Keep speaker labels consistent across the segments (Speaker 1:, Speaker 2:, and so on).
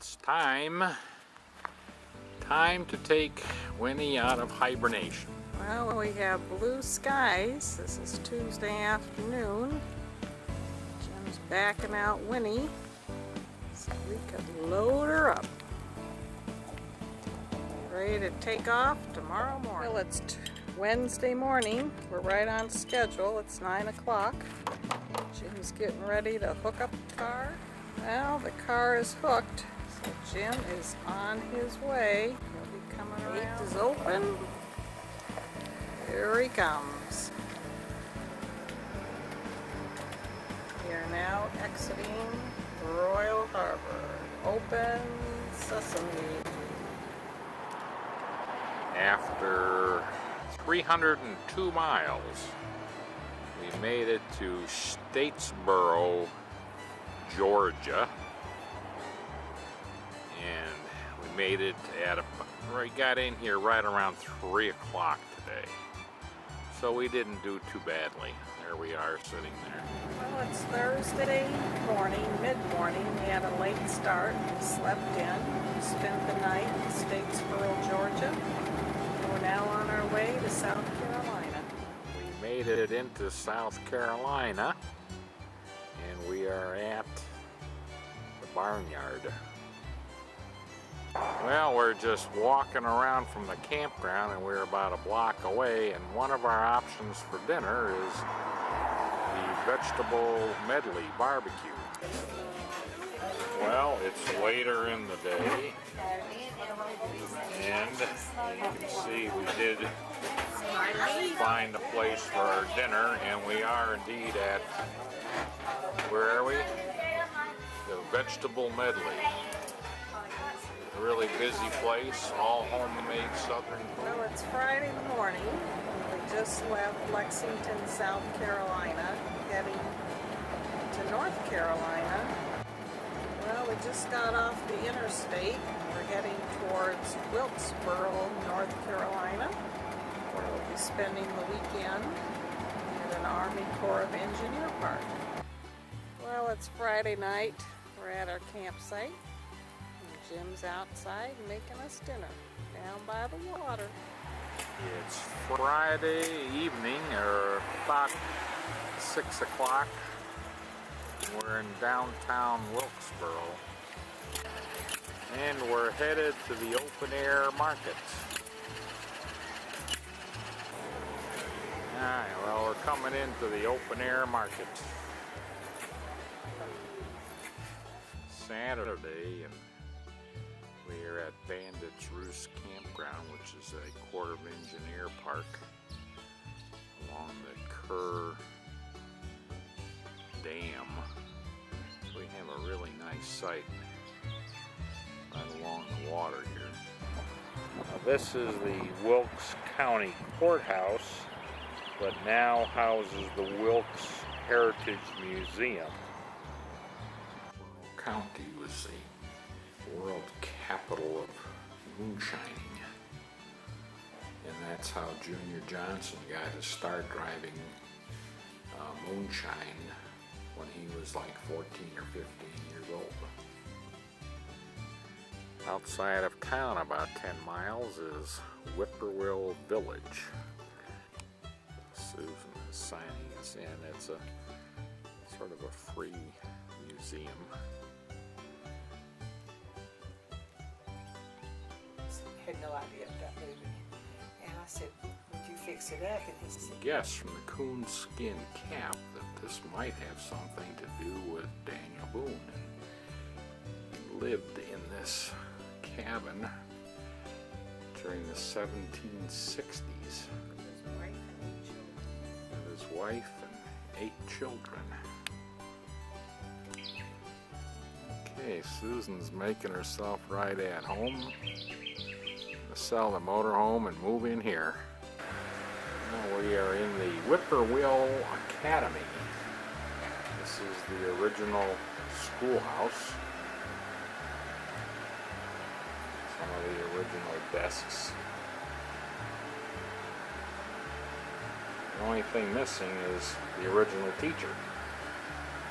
Speaker 1: It's time to take Winnie out of hibernation.
Speaker 2: Well, we have blue skies. This is Tuesday afternoon. Jim's backing out Winnie so we could load her up. Ready to take off tomorrow morning. Well, it's Wednesday morning. We're right on schedule. It's 9 o'clock. Jim's getting ready to hook up the car. Well, the car is hooked, so Jim is on his way. He'll be coming around. Gate is open. Here he comes. We are now exiting Royal Harbor. Open sesame.
Speaker 1: After 302 miles, we made it to Statesboro, Georgia, and we made it we got in here right around 3 o'clock today, so we didn't do too badly. There we are sitting there.
Speaker 2: Well, it's Thursday morning, mid-morning. We had a late start. We slept in. We spent the night in Statesboro, Georgia. And we're now on our way to South Carolina.
Speaker 1: We made it into South Carolina, and we are at the barnyard. Well, we're just walking around from the campground, and we're about a block away, and one of our options for dinner is the vegetable medley barbecue. Well, it's later in the day, and you can see we did find a place for our dinner, and we are indeed at, where are we? The vegetable medley. A really busy place, all homemade southern food.
Speaker 2: Well, it's Friday morning. We just left Lexington, South Carolina, heading to North Carolina. Well, we just got off the interstate. We're heading towards Wilkesboro, North Carolina, where we'll be spending the weekend at an Army Corps of Engineer park. Well, it's Friday night. We're at our campsite. And Jim's outside making us dinner down by the water.
Speaker 1: It's Friday evening, or about 6 o'clock. We're in downtown Wilkesboro, and we're headed to the open air market. Alright, well, we're coming into the open air market Saturday, and we are at Bandit's Roost Campground, which is a Corps of Engineer park along the Kerr Dam. So we have a really nice site right along the water here. Now, this is the Wilkes County Courthouse, but now houses the Wilkes Heritage Museum. County was the world capital of moonshining, and that's how Junior Johnson got his start driving moonshine when he was like 14 or 15 years old. Outside of town, about 10 miles, is Whippoorwill Village. Susan is signing us in. It's a sort of a free museum.
Speaker 3: I had no idea of that movie. And I said, would you fix it up? And he said,
Speaker 1: Guess from the coonskin cap that this might have something to do with Daniel Boone. He lived in this cabin during the 1760s with his wife and 8 children. Okay, Susan's making herself right at home to sell the motorhome and move in here. Now we are in the Whippoorwill Academy. This is the original schoolhouse. Some of the original desks. The only thing missing is the original teacher.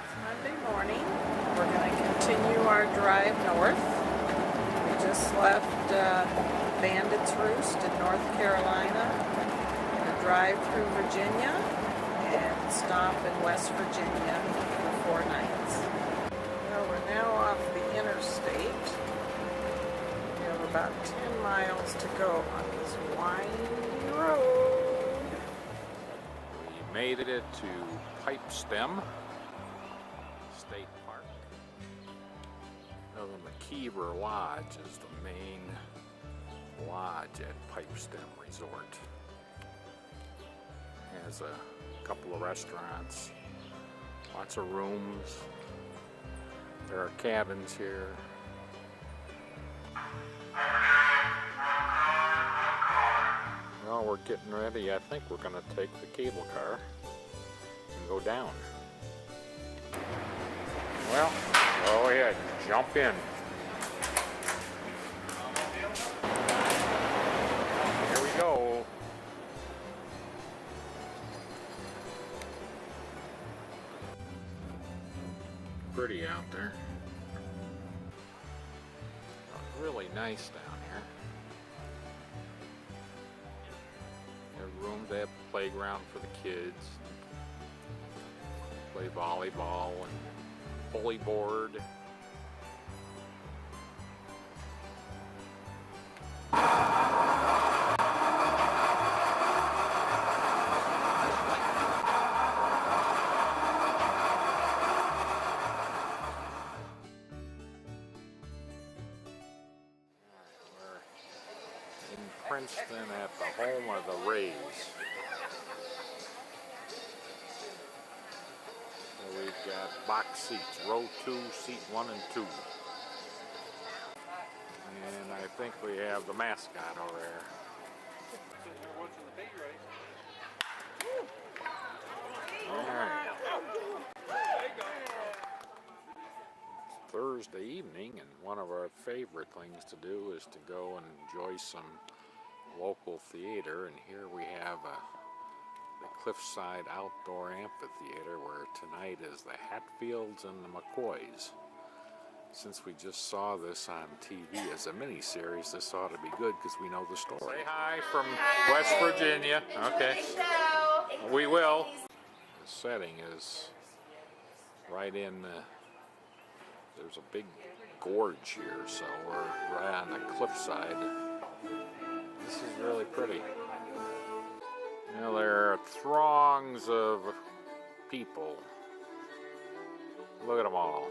Speaker 2: It's Monday morning. We're going to continue our drive north. just left Bandit's Roost in North Carolina, a drive through Virginia, and stop in West Virginia for 4 nights. Well, we're now off the interstate. We have about 10 miles to go on this windy road.
Speaker 1: We made it to Pipestem State Park. Now, the McKeever Lodge is the main lodge at Pipestem Resort. It has a couple of restaurants, lots of rooms. There are cabins here. Well, we're getting ready. I think we're going to take the cable car and go down. Well, go ahead, jump in. Here we go. Pretty out there. Really nice down here. There's room to have a playground for the kids. Play volleyball and pulley board. Princeton at the home of the Rays. So we've got box seats, row 2, seat 1 and 2. And I think we have the mascot over there. All right. It's Thursday evening, and one of our favorite things to do is to go and enjoy some local theater, and here we have the Cliffside Outdoor Amphitheater, where tonight is the Hatfields and the McCoys. Since we just saw this on TV as a mini-series, this ought to be good because we know the story. Say hi from West Virginia. Okay. We will. The setting is right in, there's a big gorge here, so we're right on the cliffside. This is really pretty. You know, there are throngs of people. Look at them all.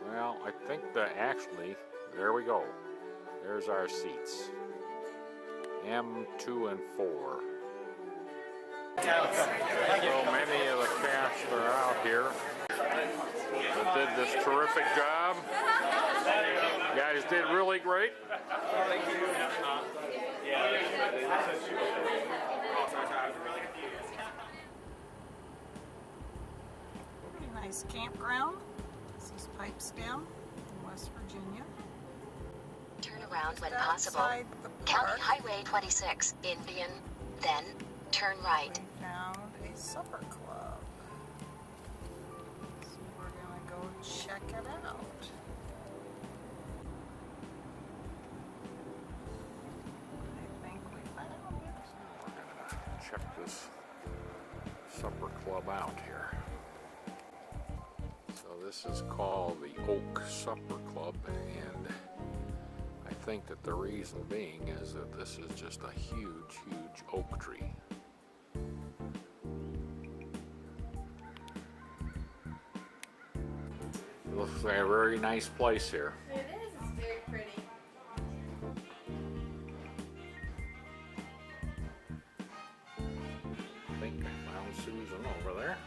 Speaker 1: Well, I think that actually, there we go. There's our seats. M2 and 4. So many of the cast are out here that did this terrific job. You guys did really great.
Speaker 2: Pretty nice campground. This is Pipestem in West Virginia.
Speaker 4: Turn around when
Speaker 2: Just
Speaker 4: possible.
Speaker 2: outside the
Speaker 4: County
Speaker 2: park,
Speaker 4: Highway 26, Indian, then turn right.
Speaker 2: we found a supper club. So we're gonna go check it out. I think we found it.
Speaker 1: We're gonna check this supper club out here. So this is called the Oak Supper Club, and I think that the reason being is that this is just a huge, huge oak tree. It looks like a very nice place here.
Speaker 5: It is. It's very pretty.
Speaker 1: I think I found Susan over there.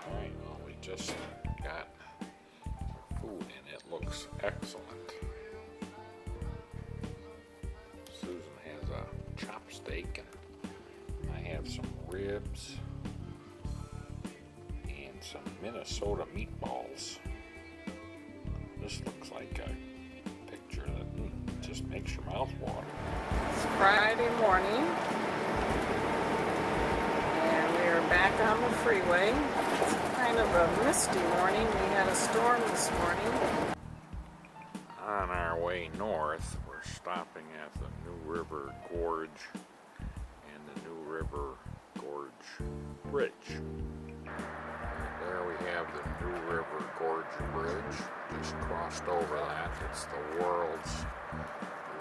Speaker 1: Alright, well, we just got food and it looks excellent. Susan has a chopstick and I have some ribs and some Minnesota meatballs. This looks like a picture that just makes your mouth water.
Speaker 2: It's Friday morning, and we are back on the freeway. It's kind of a misty morning. We had a storm this morning.
Speaker 1: On our way north, we're stopping at the New River Gorge and the New River Gorge Bridge. There we have the New River Gorge Bridge. Just crossed over that. It's the world's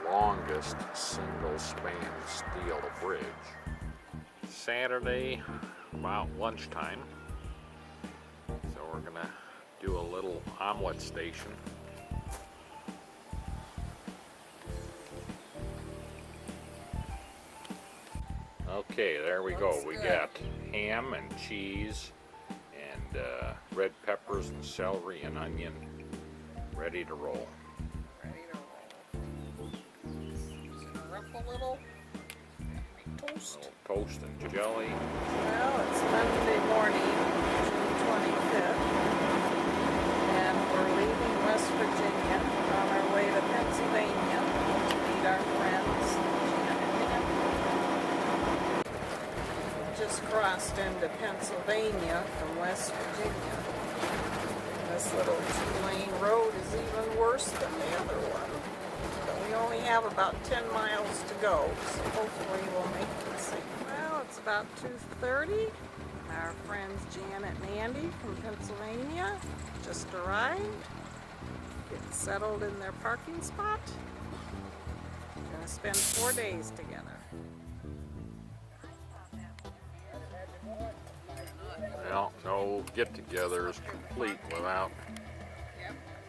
Speaker 1: longest single-span steel bridge. Saturday, about lunchtime. So we're gonna do a little omelet station. Okay, there we go. We got ham and cheese and red peppers and celery and onion ready to roll.
Speaker 2: Ready to roll. Just gonna ruffle a little toast.
Speaker 1: A little toast and jelly.
Speaker 2: Well, it's Monday morning, June 25th, and we're leaving West Virginia on our way to Pennsylvania to meet our friends, Janet and Andy. Just crossed into Pennsylvania from West Virginia. This little two-lane road is even worse than the other one. But we only have about 10 miles to go, so hopefully we'll make it safe. Well, it's about 2:30. Our friends Janet and Andy from Pennsylvania just arrived, getting settled in their parking spot. We're gonna spend 4 days together.
Speaker 1: Well, no get-together is complete without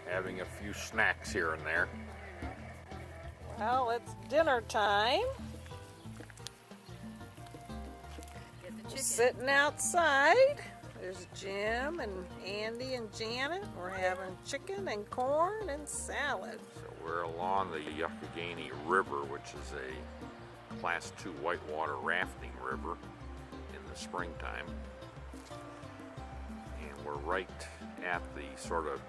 Speaker 1: having a few snacks here and there.
Speaker 2: Well, it's dinner time. Sitting outside. There's Jim and Andy and Janet. We're having chicken and corn and salad.
Speaker 1: So we're along the Youghiogheny River, which is a Class 2 whitewater rafting river in the springtime. And we're right at the sort of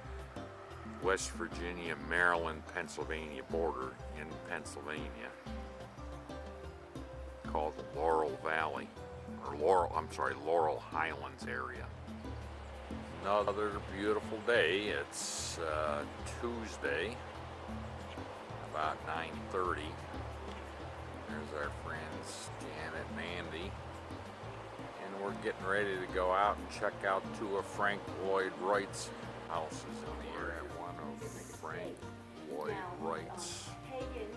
Speaker 1: West Virginia, Maryland, Pennsylvania border in Pennsylvania, called the Laurel Valley, or Laurel Highlands area. Another beautiful day. It's Tuesday, about 9:30. There's our friends Janet and Andy. And we're getting ready to go out and check out two of Frank Lloyd Wright's houses in the area. One of Frank Lloyd Wright's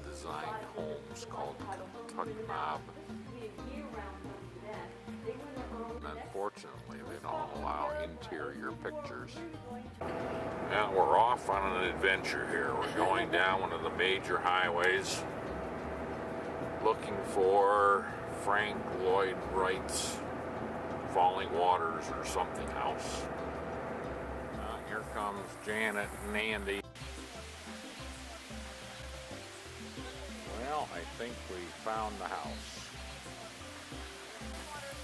Speaker 1: designed homes called Kentucky Knob. Unfortunately, they don't allow interior pictures. Now we're off on an adventure here. We're going down one of the major highways looking for Frank Lloyd Wright's Falling Waters or something house. Here comes Janet and Andy. Well, I think we found the house.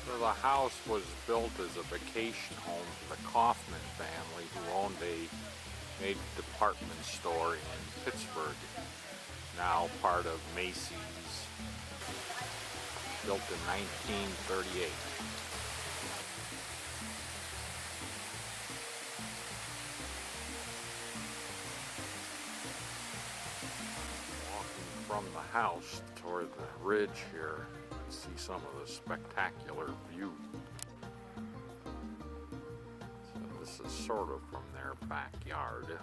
Speaker 1: So the house was built as a vacation home for the Kaufman family, who owned a major department store in Pittsburgh, now part of Macy's, built in 1938. Walking from the house toward the ridge here, see some of the spectacular view. So this is sort of from their backyard.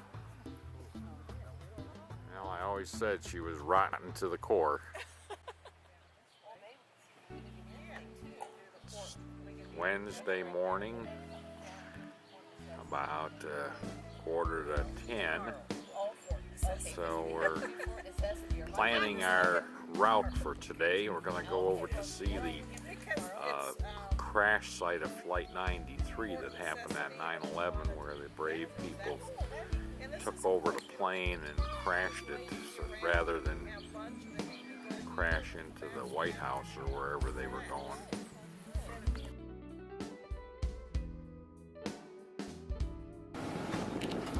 Speaker 1: Well, I always said she was rotten to the core. It's Wednesday morning, about 9:45. So we're planning our route for today. We're going to go over to see the crash site of Flight 93 that happened at 9/11, where the brave people took over the plane and crashed it, so rather than crash into the White House or wherever they were going.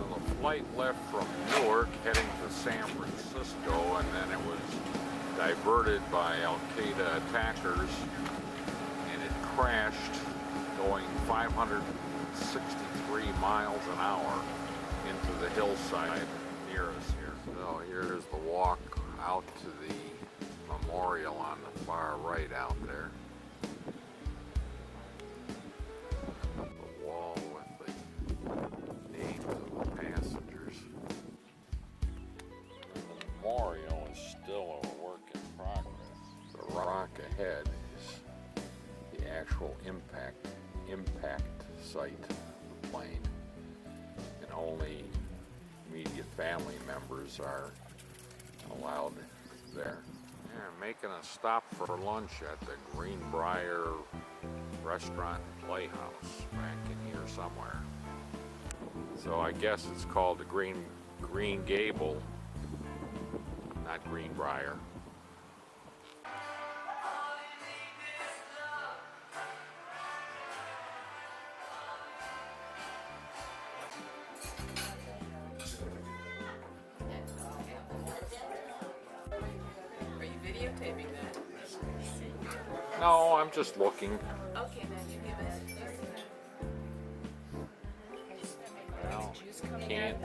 Speaker 1: The flight left from Newark heading to San Francisco, and then it was diverted by Al-Qaeda attackers, and it crashed going 500 63 miles an hour into the hillside near us here. So here's the walk out to the memorial on the far right out there. The wall with the names of the passengers. The memorial is still a work in progress. The rock ahead is the actual impact site of the plane, and only immediate family members are allowed there. They're making a stop for lunch at the Greenbrier Restaurant and Playhouse back in here somewhere. So I guess it's called the Green Gable, not Greenbrier.
Speaker 5: Are you videotaping that?
Speaker 1: No, I'm just looking.
Speaker 5: Okay, then you give us.
Speaker 1: Well, can't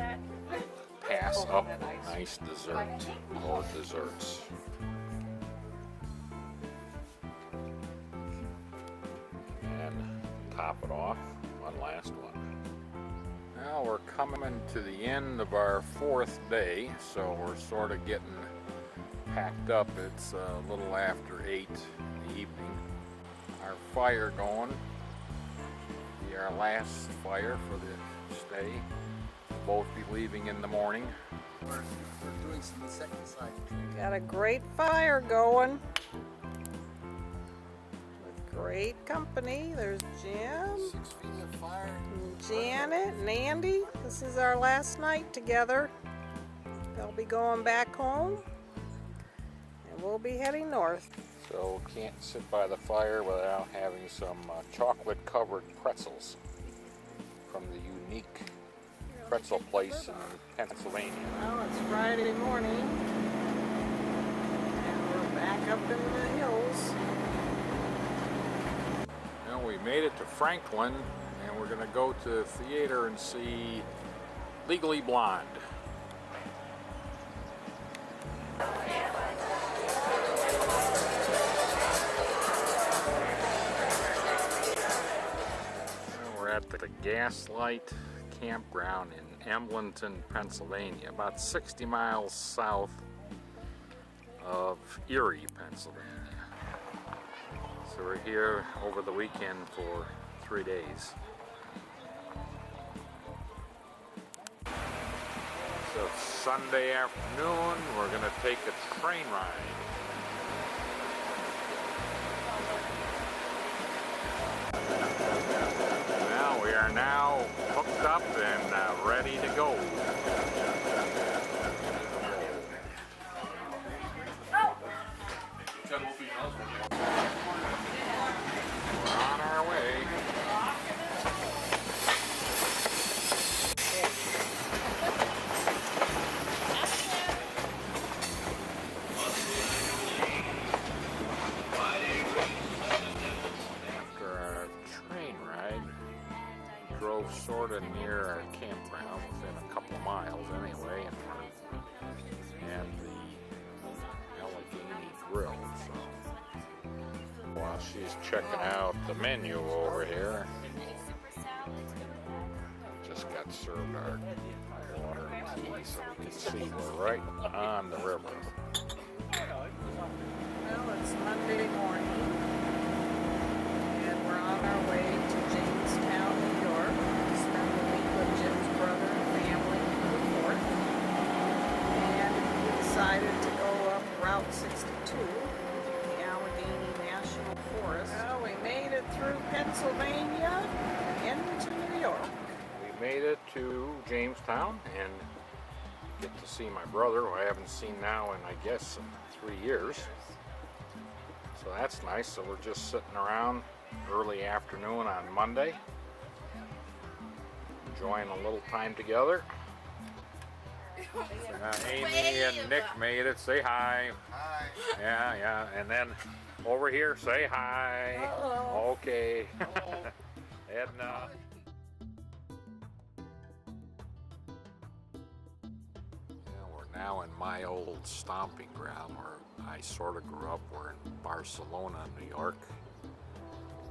Speaker 1: pass up nice dessert or desserts. And top it off, one last one. Now we're coming to the end of our 4th day, so we're sort of getting packed up. It's a little after 8 in the evening. Our fire going. Be our last fire for the stay. We'll both be leaving in the morning.
Speaker 6: We're doing some insecticide.
Speaker 2: Got a great fire going. With great company. There's Jim,
Speaker 6: 6 feet of fire.
Speaker 2: and Janet, and Andy. This is our last night together. They'll be going back home. And we'll be heading north.
Speaker 1: So can't sit by the fire without having some chocolate covered pretzels from the unique pretzel place in Pennsylvania.
Speaker 2: Well, it's Friday morning. And we're back up in the hills.
Speaker 1: Now we made it to Franklin, and we're going to go to the theater and see Legally Blonde. We're at the Gaslight Campground in Embleton, Pennsylvania, about 60 miles south of Erie, Pennsylvania. So we're here over the weekend for 3 days. So Sunday afternoon, we're going to take a train ride. Well, we are now hooked up and ready to go. We're on our way. After our train ride, we drove sort of near our campground, within a couple of miles anyway, and the Allegheny Grill. So while she's checking out the menu over here, just got served our water and tea, so we can see we're right on the river.
Speaker 2: Well, it's Monday morning, and we're on our way to Jamestown, New York, to spend the week with Jim's brother and family for the 4th. And we decided to go up Route 62, the Allegheny National Forest. Well, we made it through Pennsylvania and into New York.
Speaker 1: We made it to Jamestown and get to see my brother, who I haven't seen now in, I guess, 3 years. So that's nice. So we're just sitting around early afternoon on Monday, enjoying a little time together. Amy and Nick made it. Say hi.
Speaker 6: Hi.
Speaker 1: Yeah. And then over here, say hi.
Speaker 2: Hello.
Speaker 1: Okay. Edna. now in my old stomping ground where I sort of grew up. We're in Barcelona, New York,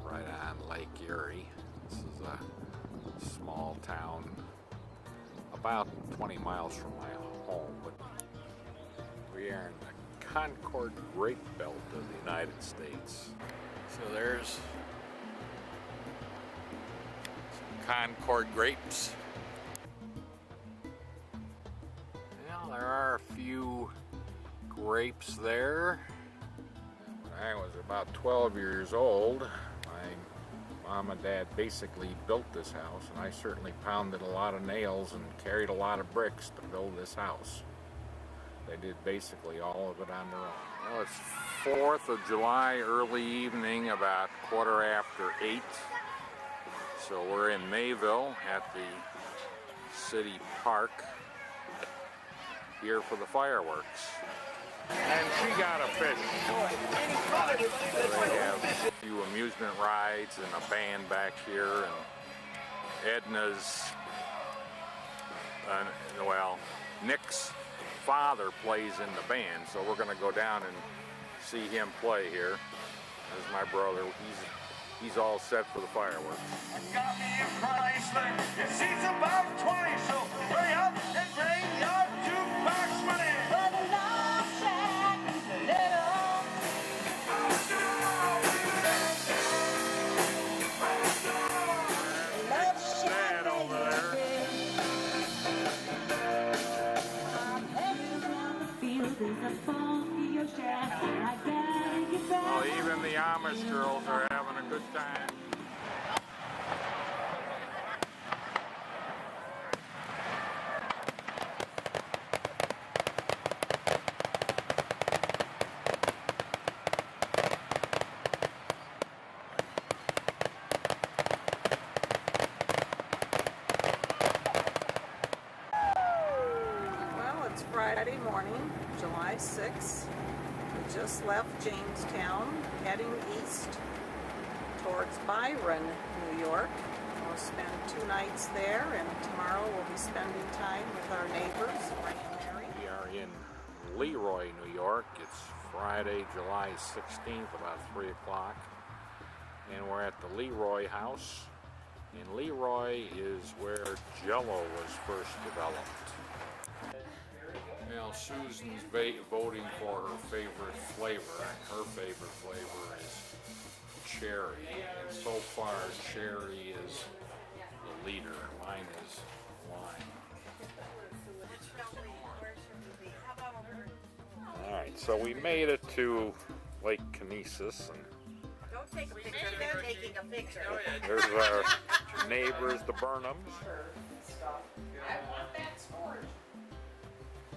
Speaker 1: right on Lake Erie. This is a small town about 20 miles from my home, but we are in the Concord Grape Belt of the United States. So there's some Concord grapes. Well, there are a few grapes there. When I was about 12 years old, my mom and dad basically built this house, and I certainly pounded a lot of nails and carried a lot of bricks to build this house. They did basically all of it on their own. Well, it's 4th of July, early evening, about 8:15. So we're in Mayville at the city park here for the fireworks. And she got a fish. So they have a few amusement rides and a band back here, and Edna's, well, Nick's father plays in the band, so we're gonna go down and see him play here. There's my brother. He's all set for the fireworks.
Speaker 7: Got me in Chrysler. It seems about 20, so hurry up and bring your jukebox money.
Speaker 1: Dad over there. Well, even the Amish girls are having a good time.
Speaker 2: Well, it's Friday morning, July 6th. We just left Jamestown, heading east towards Byron, New York. We'll spend 2 nights there, and tomorrow we'll be spending time with our neighbors, Ray and Mary.
Speaker 1: We are in Leroy, New York. It's Friday, July 16th, about 3 o'clock. And we're at the Leroy house. And Leroy is where Jell-O was first developed. Well, Susan's voting for her favorite flavor, and her favorite flavor is cherry. And so far, cherry is the leader. Mine is lime. Alright, so we made it to Lake Kinesis, and
Speaker 3: Don't take a picture. They're taking a picture.
Speaker 1: there's our neighbors, the Burnhams.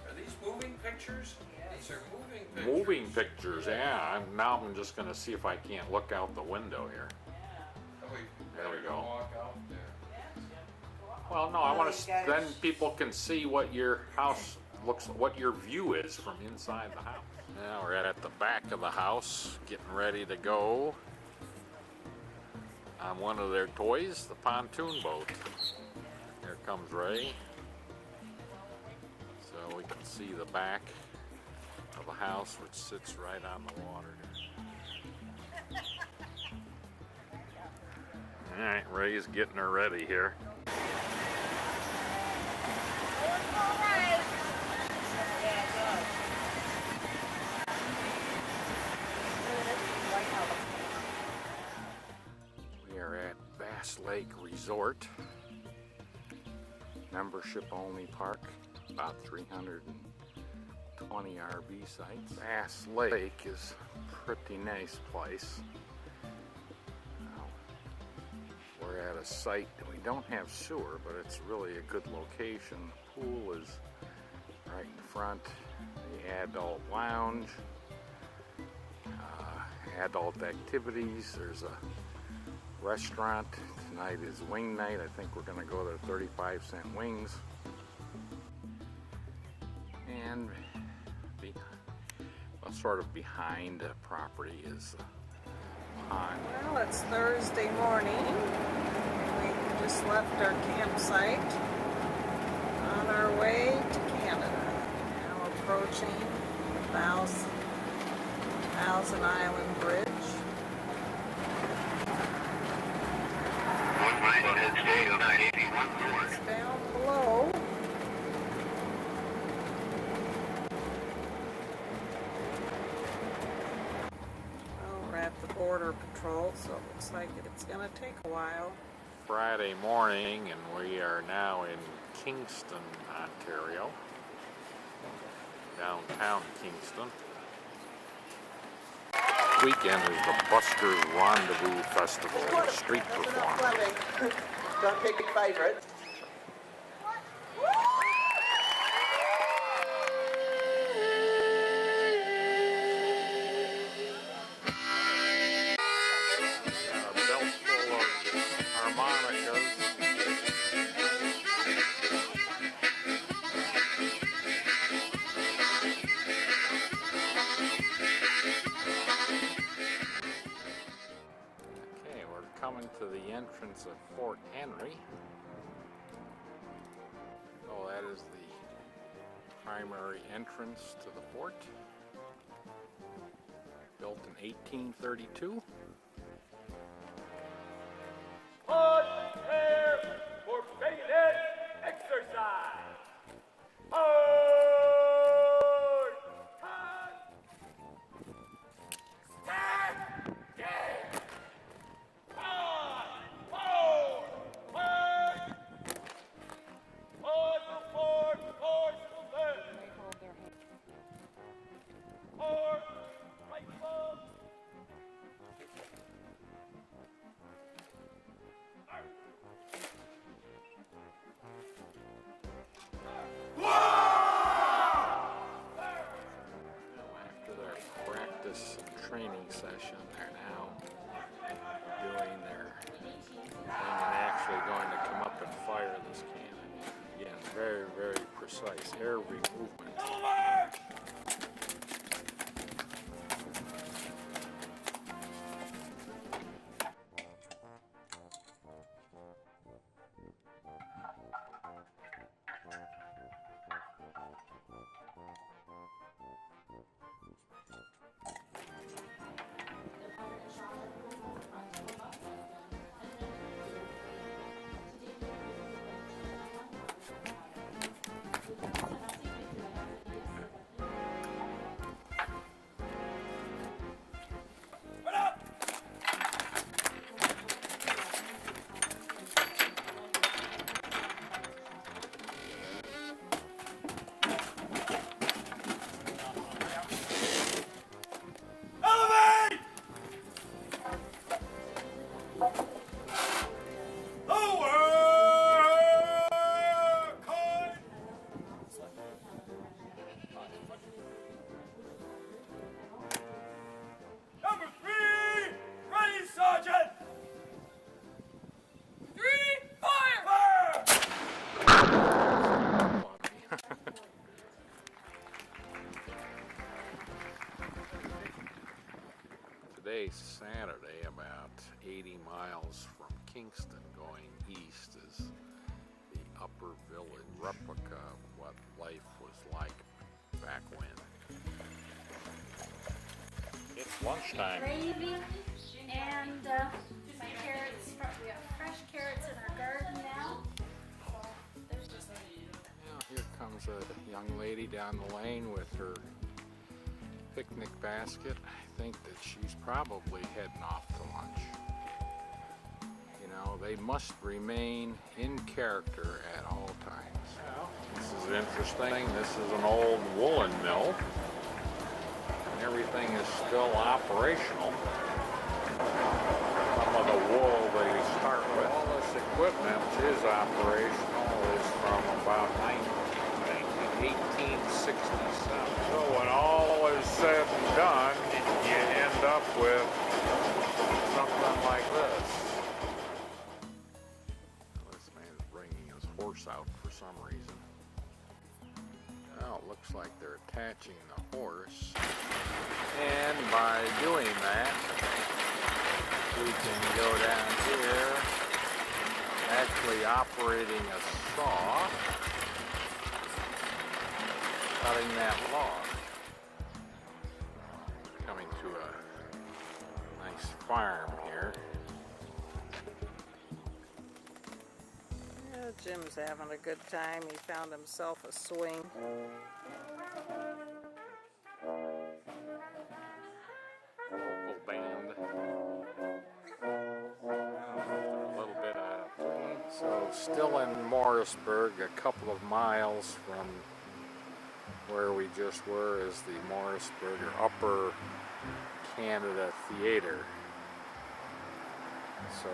Speaker 8: Are these moving pictures? These are moving pictures.
Speaker 1: Moving pictures, yeah. Now I'm just going to see if I can't look out the window here. There we go.
Speaker 8: Walk out there.
Speaker 1: Well, no, I want to. Then people can see what your house looks, what your view is from inside the house. Now we're at the back of the house, getting ready to go on one of their toys, the pontoon boat. Here comes Ray. So we can see the back of the house, which sits right on the water. All right, Ray's getting her ready here. We are at Bass Lake Resort, membership only park, about 320 RV sites. Bass Lake is a pretty nice place. We're at a site that we don't have sewer, but it's really a good location. The pool is right in front. The adult lounge, adult activities. There's a restaurant. Tonight is wing night. I think we're going to go to 35-cent wings. And sort of behind the property is the pond.
Speaker 2: Well, it's Thursday morning. We just left our campsite on our way to Canada. Now approaching Thousand Island Bridge. It's down below. Well, we're at the Border Patrol, so it looks like it's gonna take a while.
Speaker 1: Friday morning, and we are now in Kingston, Ontario. Downtown Kingston. Weekend is the Buskers Rendezvous Festival, a street performance.
Speaker 6: Don't pick favorites.
Speaker 1: Belts full of harmonicas. Okay, we're coming to the entrance of Fort Henry. Oh, that is the primary entrance to the fort. Built in 1832.
Speaker 7: Prepare for bayonet exercise. Stand! Game! On! Forward! Wait! On the fort, horse to left. Forward! Right foot.
Speaker 1: After their practice training session, they're now doing their thing and actually going to come up and fire this cannon. Again, very, very precise. Every movement.
Speaker 7: Elevate! Lower! Coin! Number 3, ready, Sergeant! 3, fire! Fire!
Speaker 1: Today's Saturday, about 80 miles from Kingston going east is the Upper Village replica of what life was like back when. It's lunchtime.
Speaker 9: Gravy and my carrots. We have fresh carrots in our garden now. There's just
Speaker 1: Now, here comes a young lady down the lane with her picnic basket. I think that she's probably heading off to lunch. You know, they must remain in character at all times. This is interesting. This is an old woolen mill. And everything is still operational. Some of the wool they start with. All this equipment is operational, is from about 1867. So when all is said and done, you end up with something like this. This man is bringing his horse out for some reason. Well, it looks like they're attaching the horse. And by doing that, we can go down here, actually operating a saw. cutting that log. Coming to a nice farm here.
Speaker 2: Yeah, Jim's having a good time. He found himself a swing.
Speaker 1: Local band. A little bit out of tune. So still in Morrisburg, a couple of miles from where we just were is the Morrisburg or Upper Canada Theatre. So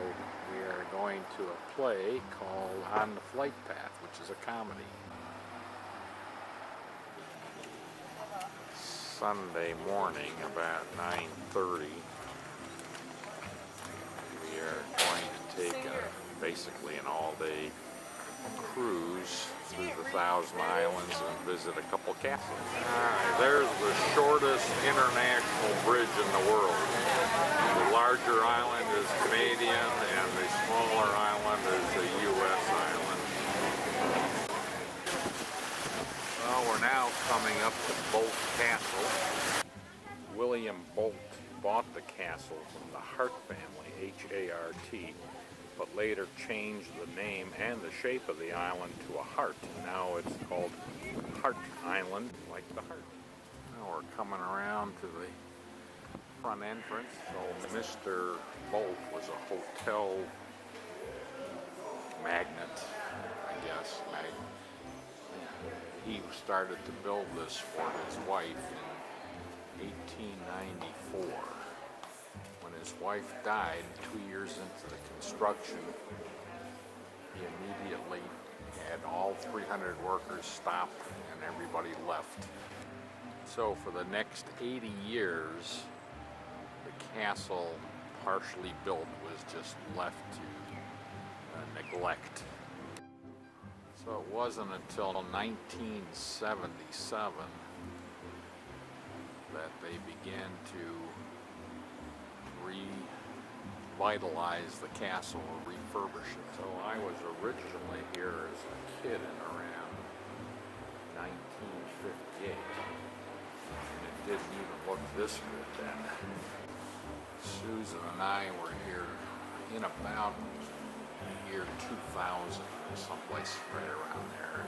Speaker 1: we are going to a play called On the Flight Path, which is a comedy. Sunday morning about 9:30. We are going to take basically an all-day cruise through the Thousand Islands and visit a couple castles. Alright, there's the shortest international bridge in the world. The larger island is Canadian and the smaller island is a U.S. island. Well, we're now coming up to Bolt Castle. William Bolt bought the castle from the Hart family, H-A-R-T, but later changed the name and the shape of the island to a heart. Now it's called Hart Island, like the heart. Now we're coming around to the front entrance. So Mr. Bolt was a hotel magnate, I guess. He started to build this for his wife in 1894. When his wife died 2 years into the construction, he immediately had all 300 workers stop and everybody left. So for the next 80 years, the castle, partially built, was just left to neglect. So it wasn't until 1977 that they began to revitalize the castle or refurbish it. So I was originally here as a kid in around 1958, and it didn't even look this good then. Susan and I were here in about the year 2000, someplace right around there.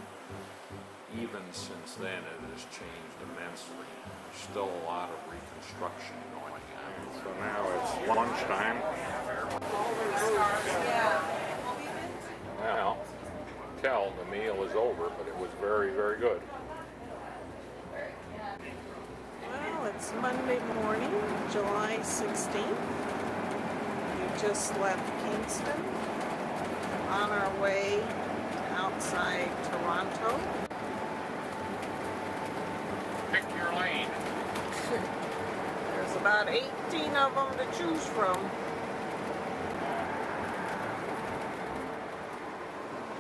Speaker 1: Even since then, it has changed immensely. There's still a lot of reconstruction going on. So now it's lunchtime. Well, tell the meal is over, but it was very, very good.
Speaker 2: Well, it's Monday morning, July 16th. We just left Kingston on our way outside Toronto.
Speaker 1: Pick your lane.
Speaker 2: There's about 18 of them to choose from.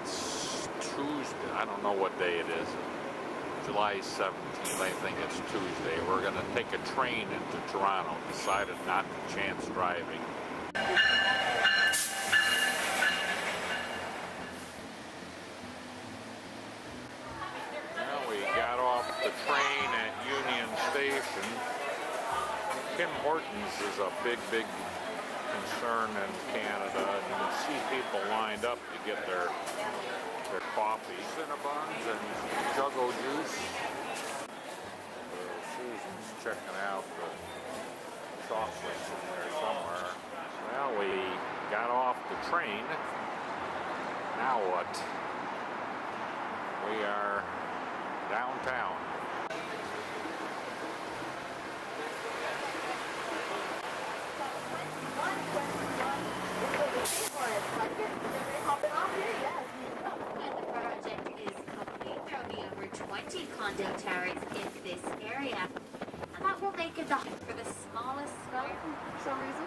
Speaker 1: It's Tuesday. I don't know what day it is. July 17th, I think it's Tuesday. We're going to take a train into Toronto. Decided not to chance driving. Well, we got off the train at Union Station. Tim Hortons is a big, big concern in Canada. And you can see people lined up to get their coffee, Cinnabons and Juggo juice. Susan's checking out the chocolates in there somewhere. Well, we got off the train. Now what? We are downtown.
Speaker 4: Over 20 condo towers in this area. And that will make it for the smallest scope for some reason.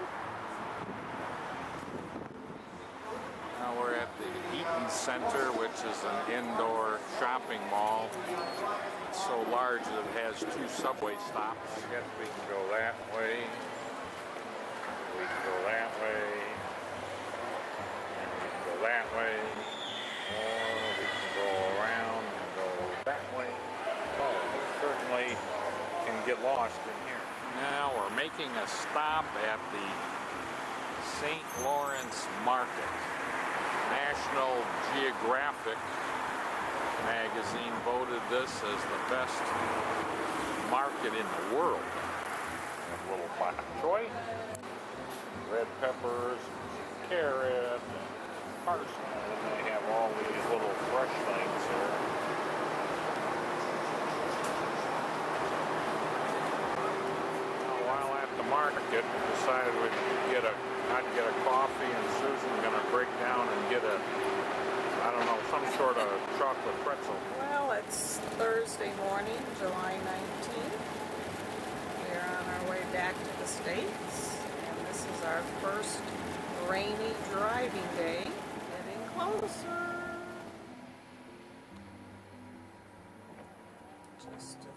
Speaker 1: Now we're at the Eaton Center, which is an indoor shopping mall. It's so large that it has 2 subway stops. I guess we can go that way. We can go that way. We can go that way. Or we can go around and go that way. Oh. get lost in here. Now we're making a stop at the St. Lawrence Market. National Geographic magazine voted this as the best market in the world. A little bok choy, red peppers, carrot, parsley, and they have all these little fresh things here. Well, while at the market, we decided I'd get a coffee, and Susan's gonna break down and get I don't know, some sort of chocolate pretzel.
Speaker 2: Well, it's Thursday morning, July 19th. We're on our way back to the States, and this is our first rainy driving day. Getting closer. Just a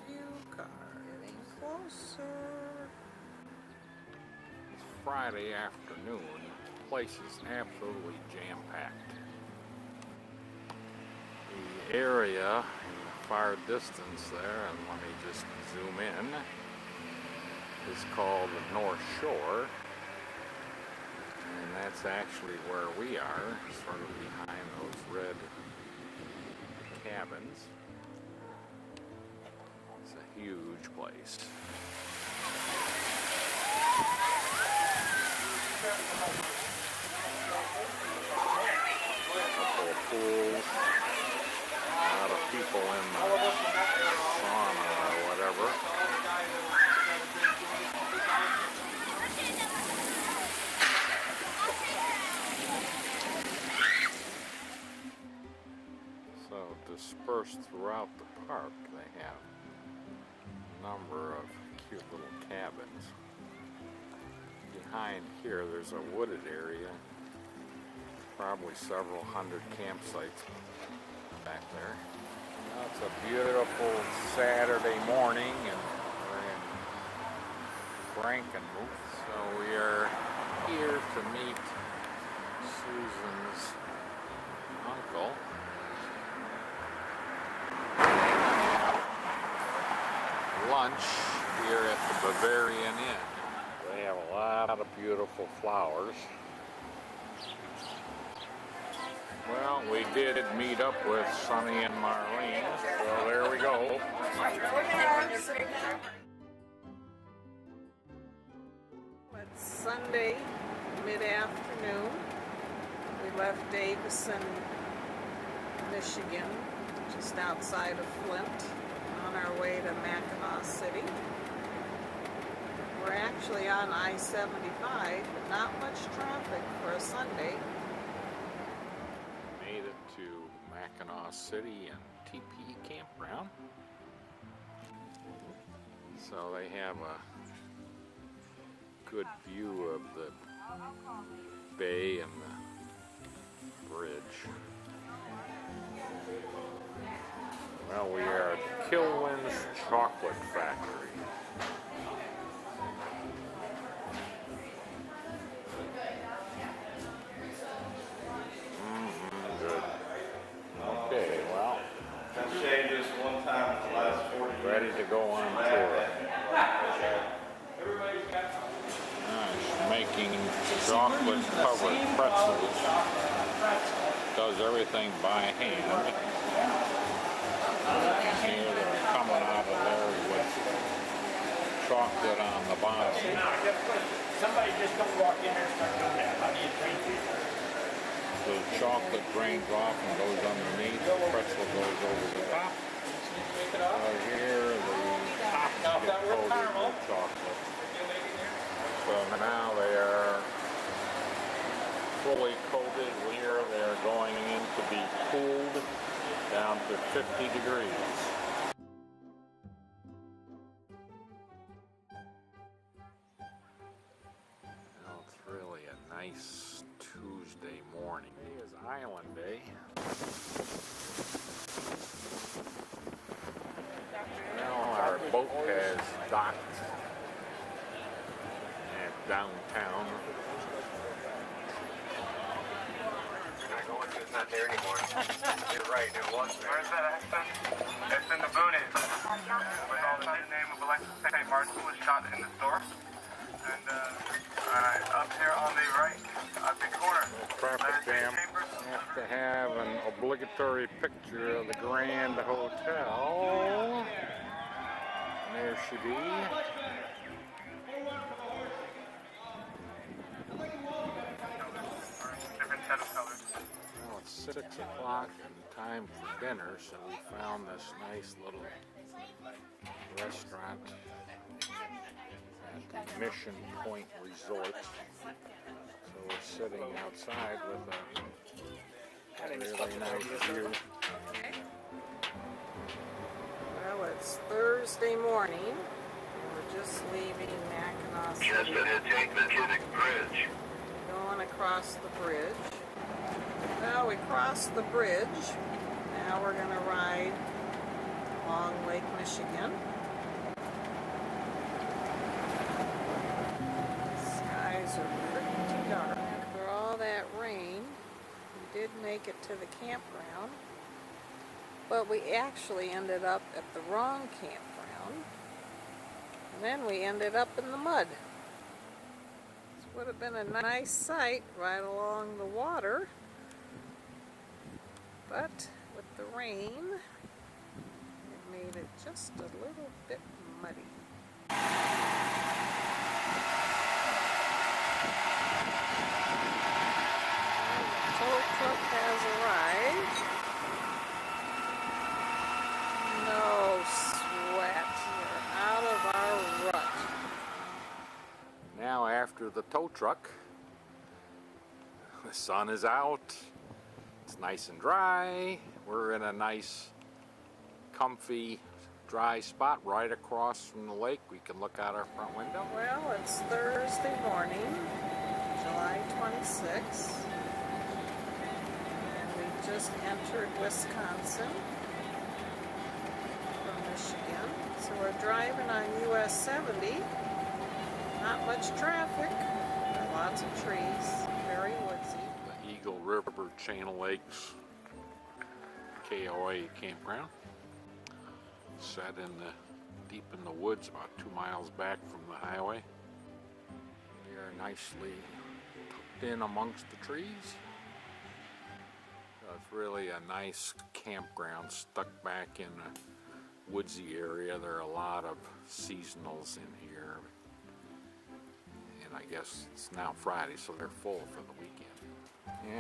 Speaker 2: few cars. Getting closer.
Speaker 1: It's Friday afternoon. The place is absolutely jam-packed. The area in the far distance there, and let me just zoom in, is called the North Shore. And that's actually where we are, sort of behind those red cabins. It's a huge place. A couple of pools. A lot of people in the sauna or whatever. So dispersed throughout the park, they have a number of cute little cabins. Behind here, there's a wooded area. Probably several hundred campsites back there. Well, it's a beautiful Saturday morning, and we're in Frankenmuth. So we are here to meet Susan's uncle. Lunch here at the Bavarian Inn. They have a lot of beautiful flowers. Well, we did meet up with Sonny and Marlene, so there we go.
Speaker 2: It's Sunday, mid-afternoon. We left Davison, Michigan, just outside of Flint, on our way to Mackinac City. We're actually on I-75, but not much traffic for a Sunday.
Speaker 1: Made it to Mackinac City and TP Campground. So they have a good view of the bay and the bridge. Well, we are at Kilwin's Chocolate Factory. Good. Okay, well.
Speaker 7: I've shaved this one time in the last 40 years.
Speaker 1: Ready to go on tour. Nice. Making chocolate covered pretzels. Does everything by hand. Here they're coming out of there with chocolate on the bottom.
Speaker 8: Somebody just don't walk in there and start doing that. I need to train people.
Speaker 1: The chocolate drains off and goes underneath. The pretzel goes over the top. Here the top get coated with chocolate. So now they are fully coated. Here they're going in to be cooled down to 50 degrees. Well, it's really a nice Tuesday morning. Today is Island Day. Well, our boat has docked at downtown.
Speaker 7: It's not there anymore. You're right, it was there. Where's that accent? It's in the boonies. With all the name of Alexis St. Martin was shot in the store. And up here on the right, at the corner.
Speaker 1: Traffic jam. Have to have an obligatory picture of the Grand Hotel. And there she be.
Speaker 7: Different set of colors.
Speaker 1: Well, it's 6 o'clock and time for dinner, so we found this nice little restaurant at the Mission Point Resort. So we're sitting outside with a really nice view.
Speaker 2: Well, it's Thursday morning, and we're just leaving Mackinac City.
Speaker 7: Just ahead, take McKinnick Bridge.
Speaker 2: Going across the bridge. Well, we crossed the bridge. Now we're going to ride along Lake Michigan. Skies are pretty dark. After all that rain, we did make it to the campground, but we actually ended up at the wrong campground, and then we ended up in the mud. This would have been a nice sight right along the water, but with the rain, it made it just a little bit muddy. The tow truck has arrived. No sweat. We're out of our rut.
Speaker 1: Now after the tow truck, the sun is out. It's nice and dry. We're in a nice, comfy, dry spot right across from the lake. We can look out our front window.
Speaker 2: Well, it's Thursday morning, July 26th, and we just entered Wisconsin from Michigan. So we're driving on US 70. Not much traffic, but lots of trees, very woodsy.
Speaker 1: The Eagle River Chain of Lakes KOA campground, set in the deep in the woods about 2 miles back from the highway. We are nicely tucked in amongst the trees. So it's really a nice campground stuck back in a woodsy area. There are a lot of seasonals in here, and I guess it's now Friday, so they're full for the weekend.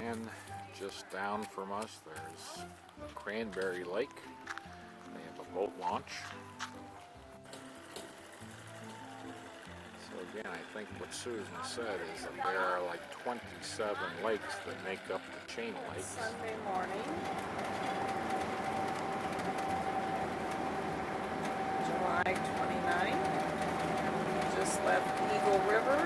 Speaker 1: And just down from us, there's Cranberry Lake. They have a boat launch. So again, I think what Susan said is that there are like 27 lakes that make up the chain of lakes.
Speaker 2: Sunday morning, July 29th. We just left Eagle River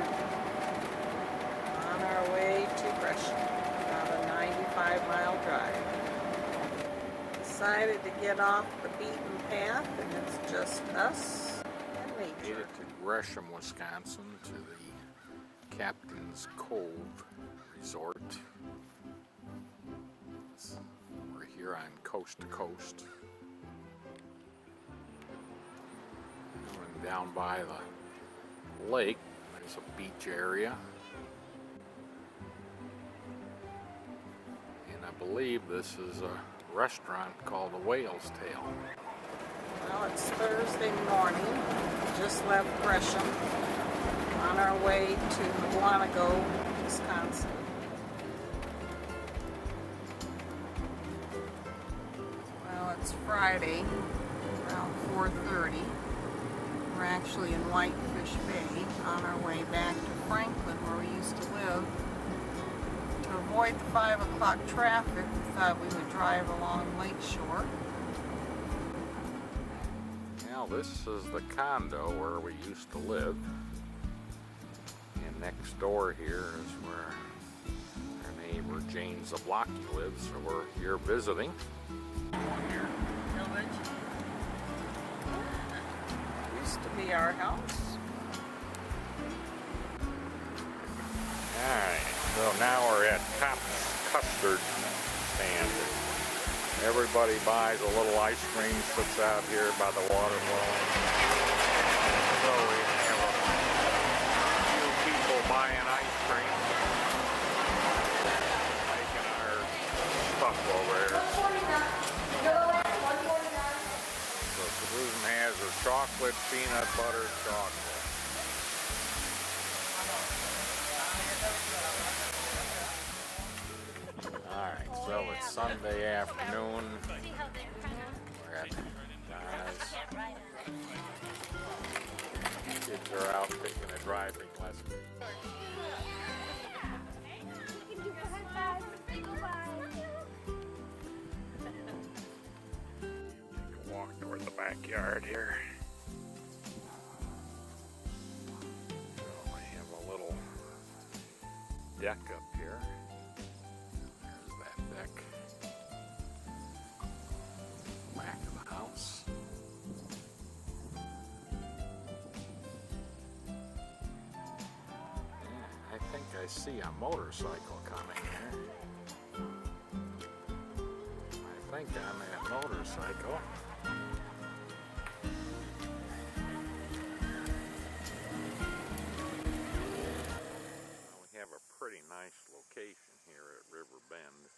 Speaker 2: on our way to Gresham. About a 95-mile drive. Decided to get off the beaten path, and it's just us and
Speaker 1: Made
Speaker 2: nature.
Speaker 1: it to Gresham, Wisconsin, to the Captain's Cove Resort. We're here on Coast to Coast. Going down by the lake, there's a beach area. And I believe this is a restaurant called the Whale's Tail.
Speaker 2: Well, it's Thursday morning. We just left Gresham on our way to Muwanago, Wisconsin. Well, it's Friday, around 4:30. We're actually in Whitefish Bay on our way back to Franklin, where we used to live. To avoid the 5 o'clock traffic, we thought we would drive along Lakeshore.
Speaker 1: Now this is the condo where we used to live. And next door here is where our neighbor Jane Zablocki lives, so we're here visiting.
Speaker 2: Used to be our house.
Speaker 1: Alright, so now we're at Top's Custard Everybody buys a little ice cream, sits out here by the waterfall. So we have a few people buying ice cream, making our stuff over here. So Susan has her chocolate peanut butter chocolate. Alright, so it's Sunday afternoon. We're at Donna's. Kids are out taking a driving lesson. Take a walk toward the backyard here. So we have a little deck up here. Deck. Back of the house. Yeah, I think I see a motorcycle coming here. I think I'm that motorcycle. Well, we have a pretty nice location here at River Bend.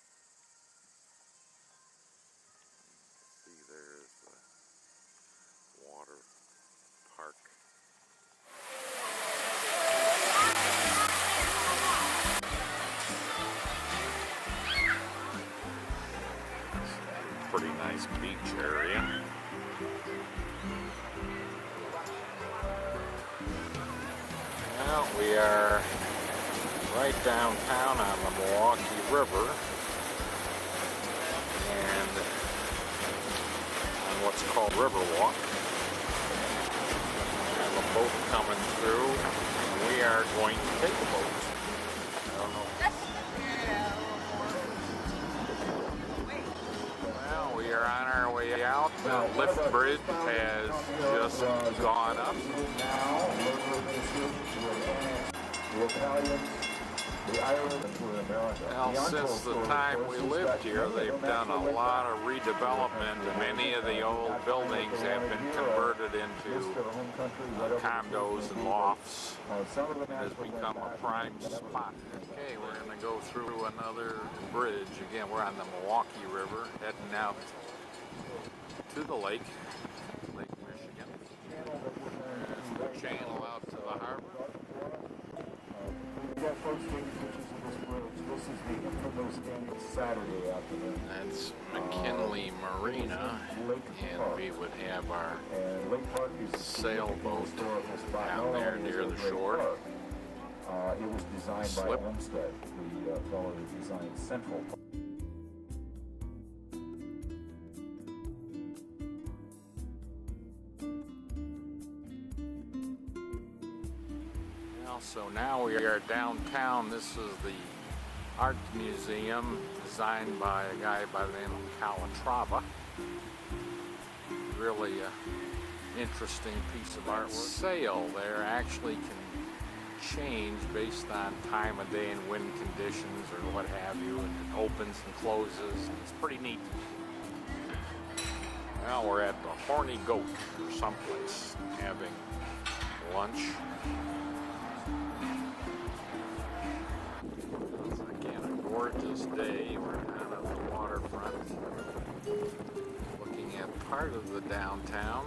Speaker 1: See, there's the water park. Pretty nice beach area. Well, we are right downtown on the Milwaukee River. And what's called Riverwalk. We have a boat coming through, and we are going to take a boat. I don't know. Well, we are on our way out. The lift bridge has just gone up. Well, since the time we lived here, they've done a lot of redevelopment. Many of the old buildings have been converted into condos and lofts. It has become a prime spot. Okay, we're going to go through another bridge. Again, we're on the Milwaukee River, heading out to the lake, Lake Michigan. There's the channel out to the harbor.
Speaker 10: This is the infamous Saturday afternoon.
Speaker 1: That's McKinley Marina, and we would have our sailboat down there near the shore.
Speaker 10: It was designed by Olmsted, the fellow who designed Central Park.
Speaker 1: So now we are downtown. This is the art museum designed by a guy by the name of Calatrava. Really interesting piece of artwork. Sail there actually can change based on time of day and wind conditions or what have you, and it opens and closes. It's pretty neat. Now we're at the Horny Goat or someplace having lunch. Gorgeous day. We're out on the waterfront looking at part of the downtown.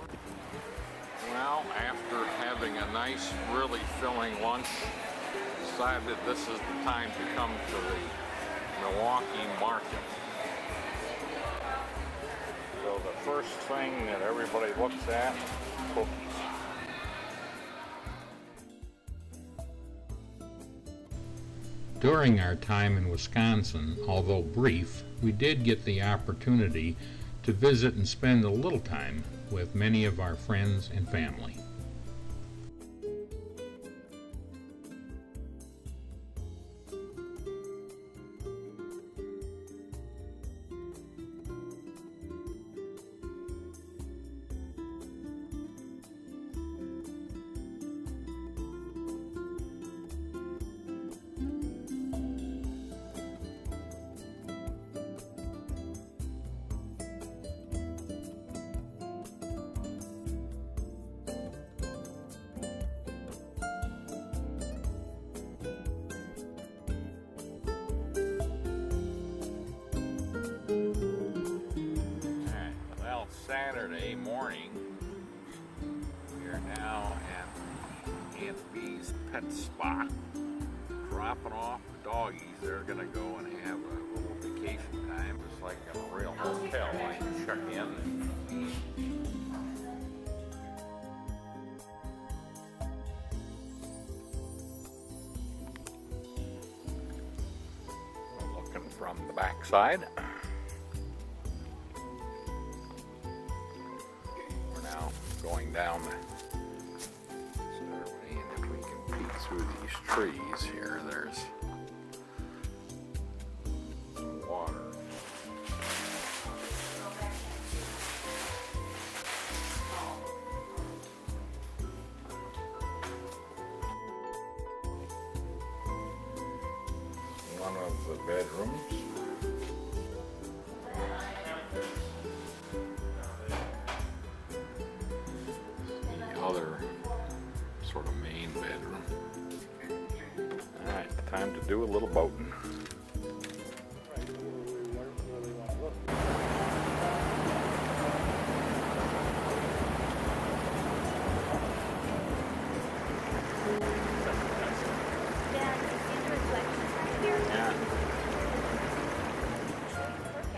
Speaker 1: Well, after having a nice, really filling lunch, decided this is the time to come to the Milwaukee market. So the first thing that everybody looks at, cookies.
Speaker 11: During our time in Wisconsin, although brief, we did get the opportunity to visit and spend a little time with many of our friends and family.
Speaker 1: Saturday morning. We are now at Aunt Bee's Pet Spot, dropping off the doggies. They're gonna go and have a little vacation time, just like in a real hotel. I can check in. Looking from the back side. Going down the stairway, and if we can peek through these trees here, there's some water. One of the bedrooms. Other sort of main bedroom. Alright, time to do a little boating.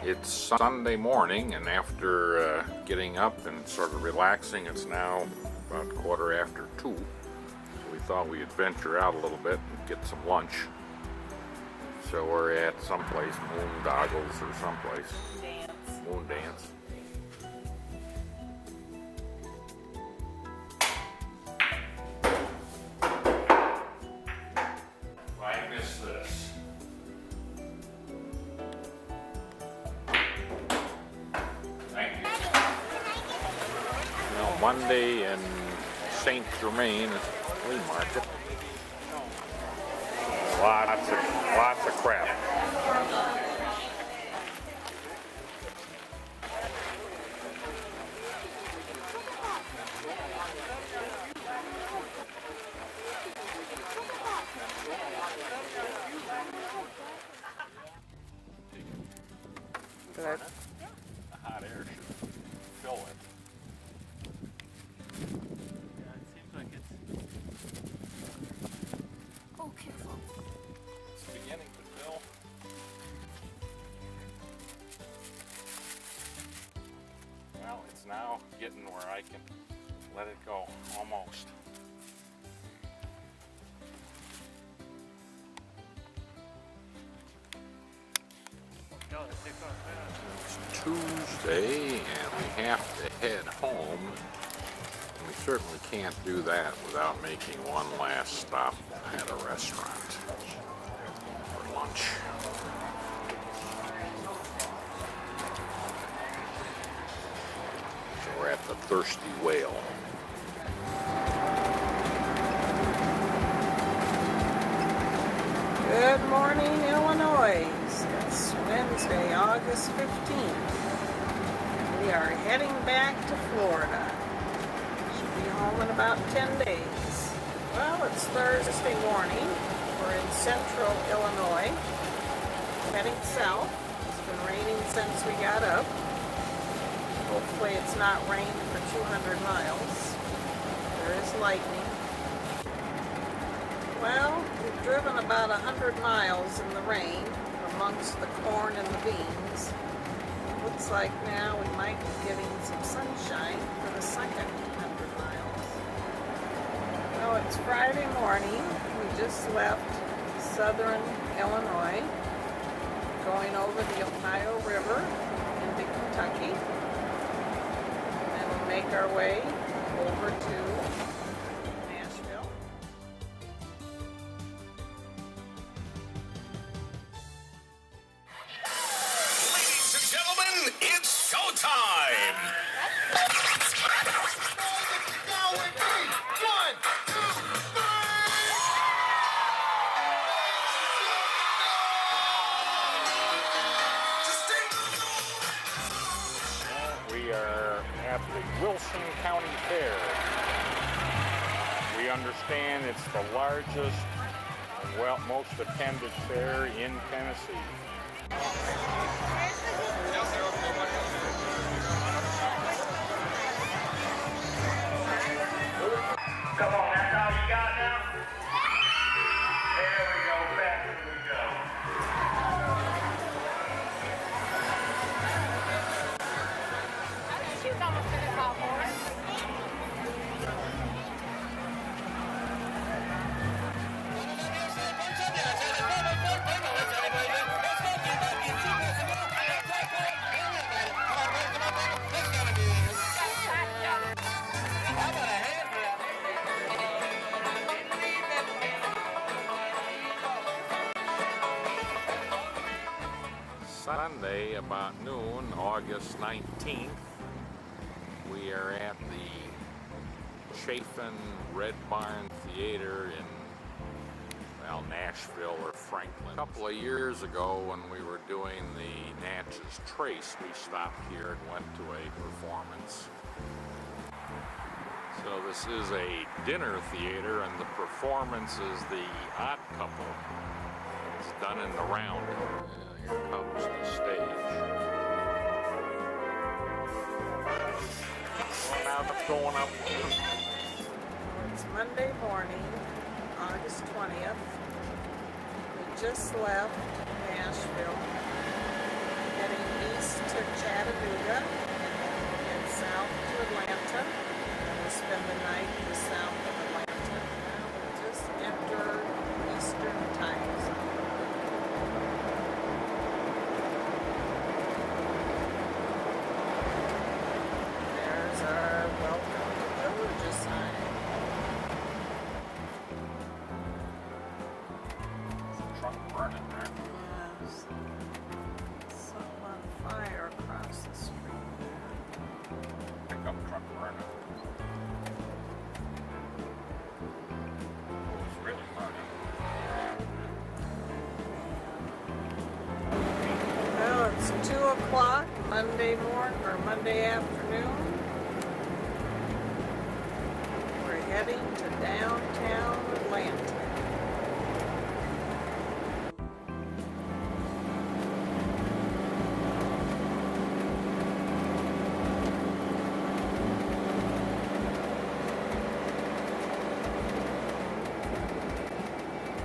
Speaker 1: It's Sunday morning, and after getting up and sort of relaxing, it's now about 2:15. So we thought we'd venture out a little bit and get some lunch. So we're at someplace, Moondoggles or someplace. Moon Dance. I miss this. Thank you. You know, Monday in St. Germain flea market. Lots of crap.
Speaker 2: Good.
Speaker 1: The hot air should fill it.
Speaker 9: Oh, careful.
Speaker 1: It's beginning to fill. Well, it's now getting where I can let it go, almost. It's Tuesday, and we have to head home. We certainly can't do that without making one last stop at a restaurant for lunch. So we're at the Thirsty Whale.
Speaker 2: Good morning, Illinois. It's Wednesday, August 15th. We are heading back to Florida. Should be home in about 10 days. Well, it's Thursday morning. We're in central Illinois, heading south. It's been raining since we got up. Hopefully it's not rained for 200 miles. There is lightning. Well, we've driven about 100 miles in the rain amongst the corn and the beans. Looks like now we might be getting some sunshine for the second 100 miles. Well, it's Friday morning. We just left southern Illinois, going over the Ohio River into Kentucky. And then we'll make our way over to Nashville.
Speaker 12: Ladies and gentlemen, it's showtime!
Speaker 1: We are at the Wilson County Fair. We understand it's the largest and most attended fair in Tennessee. Sunday, about noon, August 19th, we are at the Chafin Red Barn Theater in, well, Nashville or Franklin. A couple of years ago when we were doing the Natchez Trace, we stopped here and went to a performance. So this is a dinner theater, and the performance is The Odd Couple. It's done in the round. Here comes the stage. Well, now it's going up.
Speaker 2: It's Monday morning, August 20th. We just left Nashville, heading east to Chattanooga and south to Atlanta. And we'll spend the night in the south of Atlanta. Now we just entered Eastern Time Zone. There's our welcome to Georgia sign.
Speaker 1: Truck burning there.
Speaker 2: Yes. Something on fire across the street there.
Speaker 1: Pickup truck burning. Oh, it's really burning.
Speaker 2: Well, it's 2 o'clock Monday morning or Monday afternoon. We're heading to downtown Atlanta.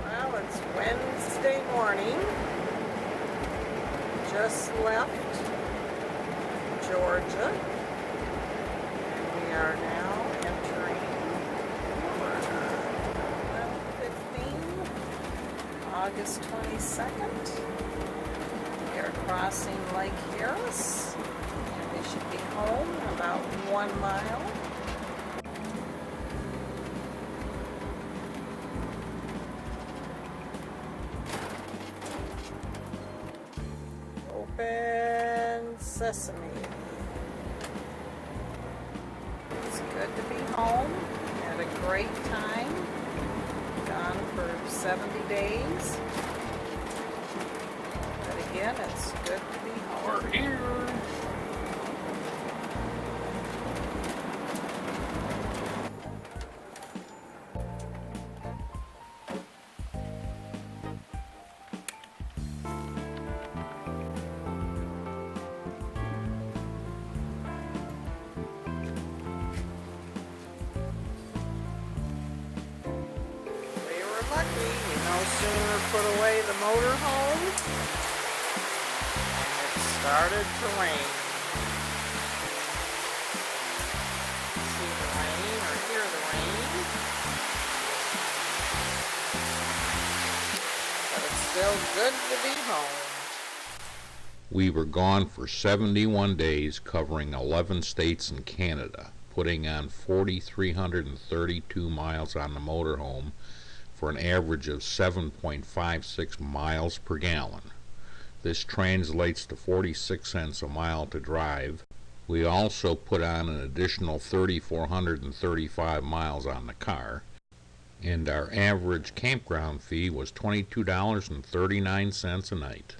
Speaker 2: Well, it's Wednesday morning. Just left Georgia, and we are now entering 11:15, August 22nd. We are crossing Lake Harris, and we should be home in about 1 mile. Open sesame. It's good to be home. Had a great time. Gone for 70 days. But again, it's good to be home.
Speaker 1: We're here.
Speaker 2: Lucky, you no sooner put away the motorhome, and it started to rain. See the rain or hear the rain, but it's still good to be home.
Speaker 11: We were gone for 71 days, covering 11 states and Canada, putting on 4,332 miles on the motorhome, for an average of 7.56 miles per gallon. This translates to 46 cents a mile to drive. We also put on an additional 3,435 miles on the car, and our average campground fee was $22.39 a night.